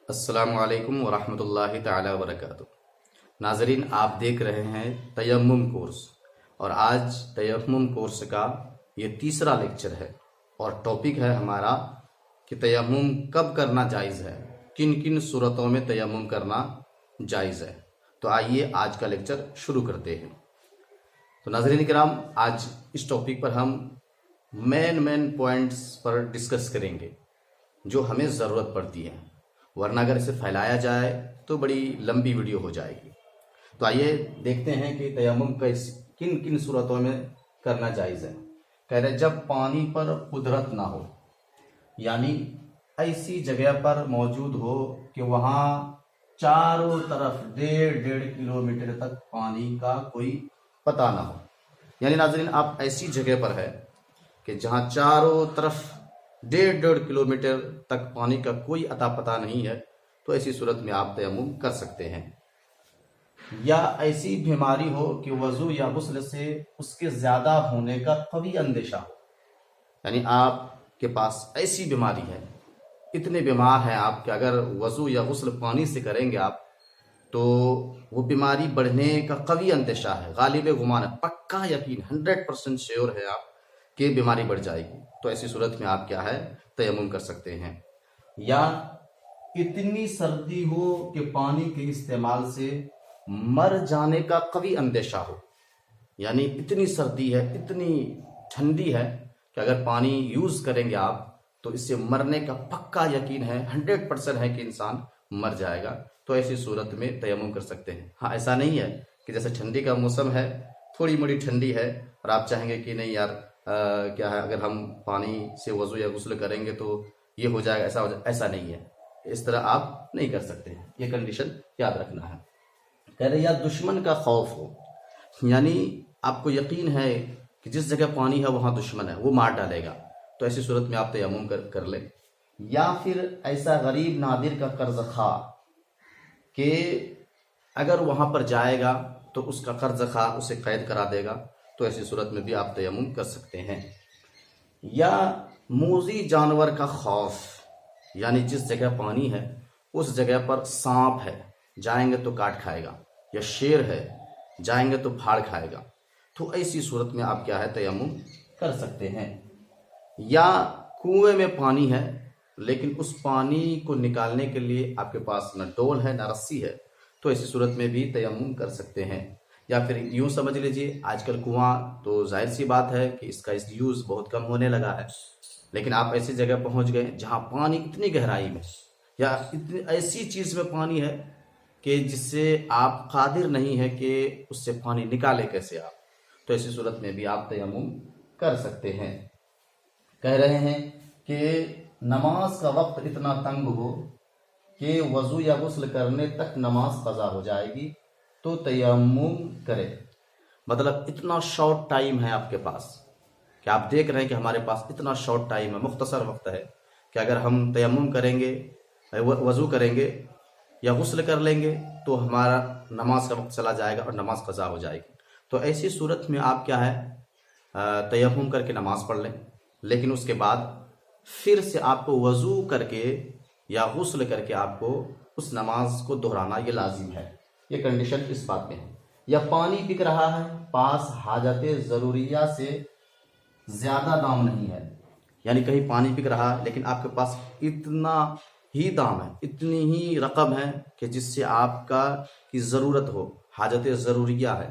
السلام علیکم ورحمۃ اللہ تعالی وبرکاتہ۔ ناظرین، آپ دیکھ رہے ہیں تیمم کورس، اور آج تیمم کورس کا یہ تیسرا لیکچر ہے، اور ٹاپک ہے ہمارا کہ تیمم کب کرنا جائز ہے، کن کن صورتوں میں تیمم کرنا جائز ہے۔ تو آئیے آج کا لیکچر شروع کرتے ہیں۔ تو ناظرین کرام، آج اس ٹاپک پر ہم مین پوائنٹس پر ڈسکس کریں گے جو ہمیں ضرورت پڑتی ہے، ورنہ اگر اسے پھیلایا جائے تو بڑی لمبی ویڈیو ہو جائے گی۔ تو آئیے دیکھتے ہیں کہ تیمم کن کن صورتوں میں کرنا جائز ہے۔ کہہ رہے جب پانی پر قدرت نہ ہو، یعنی ایسی جگہ پر موجود ہو کہ وہاں چاروں طرف 1.5 کلومیٹر تک پانی کا کوئی پتہ نہ ہو۔ یعنی ناظرین، آپ ایسی جگہ پر ہے کہ جہاں چاروں طرف 1.5 کلومیٹر تک پانی کا کوئی اتا پتہ نہیں ہے، تو ایسی صورت میں آپ تیمم کر سکتے ہیں۔ یا ایسی بیماری ہو کہ وضو یا غسل سے اس کے زیادہ ہونے کا قوی اندیشہ ہو، یعنی آپ کے پاس ایسی بیماری ہے، اتنے بیمار ہیں آپ کہ اگر وضو یا غسل پانی سے کریں گے آپ تو وہ بیماری بڑھنے کا قوی اندیشہ ہے، غالب گمان ہے، پکا یقین 100% شیور ہے آپ کہ بیماری بڑھ جائے گی۔ تو ایسی صورت میں آپ کیا ہے، تیمم کر سکتے ہیں۔ یا اتنی سردی ہو کہ پانی کے استعمال سے مر جانے کا قوی اندیشہ ہو، یعنی اتنی سردی ہے، اتنی ٹھنڈی ہے کہ اگر پانی یوز کریں گے آپ تو اس سے مرنے کا پکا یقین ہے، 100% ہے کہ انسان مر جائے گا۔ تو ایسی صورت میں تیمم کر سکتے ہیں۔ ہاں، ایسا نہیں ہے کہ جیسے ٹھنڈی کا موسم ہے، تھوڑی موڑی ٹھنڈی ہے اور آپ چاہیں گے کہ نہیں یار کیا ہے، اگر ہم پانی سے وضو یا غسل کریں گے تو یہ ہو جائے گا، ایسا ہو جائے، ایسا نہیں ہے، اس طرح آپ نہیں کر سکتے ہیں۔ یہ کنڈیشن یاد رکھنا ہے۔ کہہ رہے یا دشمن کا خوف ہو، یعنی آپ کو یقین ہے کہ جس جگہ پانی ہے وہاں دشمن ہے، وہ مار ڈالے گا، تو ایسی صورت میں آپ تیمم کر لیں۔ یا پھر ایسا غریب نادر کا قرض خواہ کہ اگر وہاں پر جائے گا تو اس کا قرض خواہ اسے قید کرا دے گا، تو ایسی صورت میں بھی آپ تیمم کر سکتے ہیں۔ یا موذی جانور کا خوف، یعنی جس جگہ پانی ہے اس جگہ پر سانپ ہے، جائیں گے تو کاٹ کھائے گا، یا شیر ہے، جائیں گے تو پھاڑ کھائے گا، تو ایسی صورت میں آپ کیا ہے، تیمم کر سکتے ہیں۔ یا کنویں میں پانی ہے لیکن اس پانی کو نکالنے کے لیے آپ کے پاس نہ ڈول ہے نہ رسی ہے، تو ایسی صورت میں بھی تیمم کر سکتے ہیں۔ یا پھر یوں سمجھ لیجئے، آج کل کنواں تو ظاہر سی بات ہے کہ اس کا یوز بہت کم ہونے لگا ہے، لیکن آپ ایسی جگہ پہنچ گئے جہاں پانی اتنی گہرائی میں یا اتنی ایسی چیز میں پانی ہے کہ جس سے آپ قادر نہیں ہے کہ اس سے پانی نکالے کیسے آپ، تو ایسی صورت میں بھی آپ تیمم کر سکتے ہیں۔ کہہ رہے ہیں کہ نماز کا وقت اتنا تنگ ہو کہ وضو یا غسل کرنے تک نماز قضا ہو جائے گی تو تیمم کرے۔ مطلب اتنا شارٹ ٹائم ہے آپ کے پاس کہ آپ دیکھ رہے ہیں کہ ہمارے پاس اتنا شارٹ ٹائم ہے، مختصر وقت ہے کہ اگر ہم تیمم کریں گے، وضو کریں گے یا غسل کر لیں گے تو ہمارا نماز کا وقت چلا جائے گا اور نماز قضا ہو جائے گی۔ تو ایسی صورت میں آپ کیا ہے، تیمم کر کے نماز پڑھ لیں، لیکن اس کے بعد پھر سے آپ کو وضو کر کے یا غسل کر کے آپ کو اس نماز کو دہرانا یہ لازم ہے۔ یہ کنڈیشن اس بات میں ہے۔ یا پانی بک رہا ہے، پاس حاجت ضروریہ سے زیادہ دام نہیں ہے، یعنی کہیں پانی بک رہا ہے لیکن آپ کے پاس اتنا ہی دام ہے، اتنی ہی رقم ہے کہ جس سے آپ کی ضرورت ہو، حاجت ضروریہ ہے،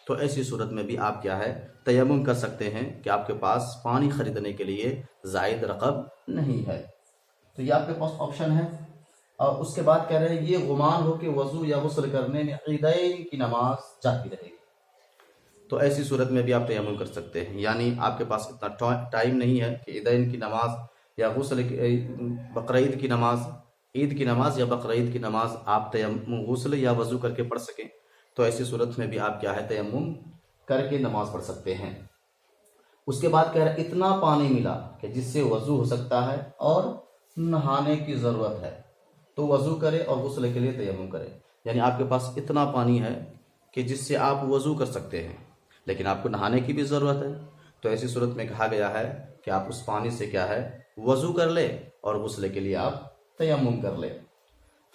تو ایسی صورت میں بھی آپ کیا ہے، تیمم کر سکتے ہیں کہ آپ کے پاس پانی خریدنے کے لیے زائد رقم نہیں ہے۔ تو یہ آپ کے پاس آپشن ہے۔ اور اس کے بعد کہہ رہے ہیں یہ گمان ہو کہ وضو یا غسل کرنے میں عیدین کی نماز جاتی رہے گی، تو ایسی صورت میں بھی آپ تیمم کر سکتے ہیں۔ یعنی آپ کے پاس اتنا ٹائم نہیں ہے کہ عیدین کی نماز یا بقرعید کی نماز، عید کی نماز یا بقرعید کی نماز آپ تیمم غسل یا وضو کر کے پڑھ سکیں، تو ایسی صورت میں بھی آپ کیا ہے، تیمم کر کے نماز پڑھ سکتے ہیں۔ اس کے بعد کہہ رہے اتنا پانی ملا کہ جس سے وضو ہو سکتا ہے اور نہانے کی ضرورت ہے، تو وضو کرے اور غسل کے لیے تیمم کرے۔ یعنی آپ کے پاس اتنا پانی ہے کہ جس سے آپ وضو کر سکتے ہیں لیکن آپ کو نہانے کی بھی ضرورت ہے، تو ایسی صورت میں کہا گیا ہے کہ آپ اس پانی سے کیا ہے وضو کر لے اور غسل کے لیے آپ تیمم کر لے۔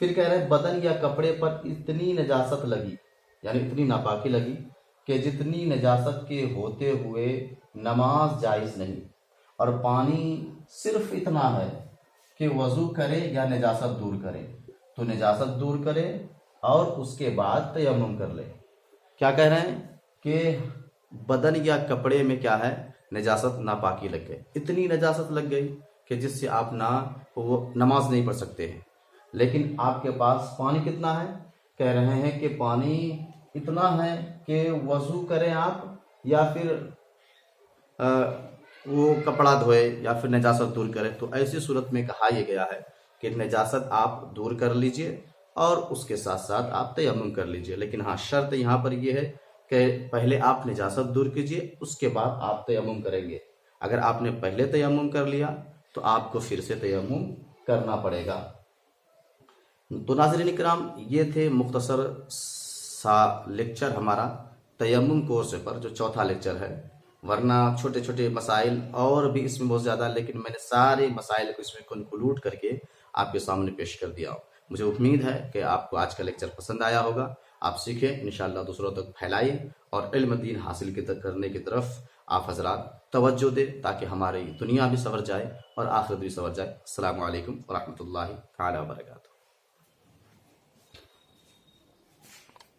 پھر کہہ رہے ہیں بدن یا کپڑے پر اتنی نجاست لگی، یعنی اتنی ناپاکی لگی کہ جتنی نجاست کے ہوتے ہوئے نماز جائز نہیں، اور پانی صرف اتنا ہے کہ وضو کرے یا نجاست دور کرے، تو نجاست دور کرے اور اس کے بعد تیمم کر لے۔ کیا کہہ رہے ہیں کہ بدن یا کپڑے میں کیا ہے نجاست ناپاکی لگ گئی، اتنی نجاست لگ گئی کہ جس سے آپ وہ نماز نہیں پڑھ سکتے ہیں، لیکن آپ کے پاس پانی کتنا ہے؟ کہہ رہے ہیں کہ پانی اتنا ہے کہ وضو کریں آپ یا پھر وہ کپڑا دھوئے یا پھر نجاست دور کرے۔ تو ایسی صورت میں کہا یہ گیا ہے کہ نجاست آپ دور کر لیجئے اور اس کے ساتھ ساتھ آپ تیمم کر لیجئے، لیکن ہاں شرط یہاں پر یہ ہے کہ پہلے آپ نجاست دور کیجئے، اس کے بعد آپ تیمم کریں گے۔ اگر آپ نے پہلے تیمم کر لیا تو آپ کو پھر سے تیمم کرنا پڑے گا۔ تو ناظرین اکرام، یہ تھے مختصر سا لیکچر ہمارا تیمم کورس پر، جو چوتھا لیکچر ہے، ورنہ چھوٹے چھوٹے مسائل اور بھی اس میں بہت زیادہ، لیکن میں نے سارے مسائل کو اس میں کنکلوڈ کر کے آپ کے سامنے پیش کر دیا ہوں۔ مجھے امید ہے کہ آپ کو آج کا لیکچر پسند آیا ہوگا، آپ سیکھیں، انشاءاللہ دوسروں تک پھیلائیں اور علم دین حاصل کرنے کی طرف آپ حضرات توجہ دیں، تاکہ ہماری دنیا بھی سنور جائے اور آخرت بھی سنور جائے۔ السلام علیکم ورحمۃ اللہ تعالی وبرکاتہ۔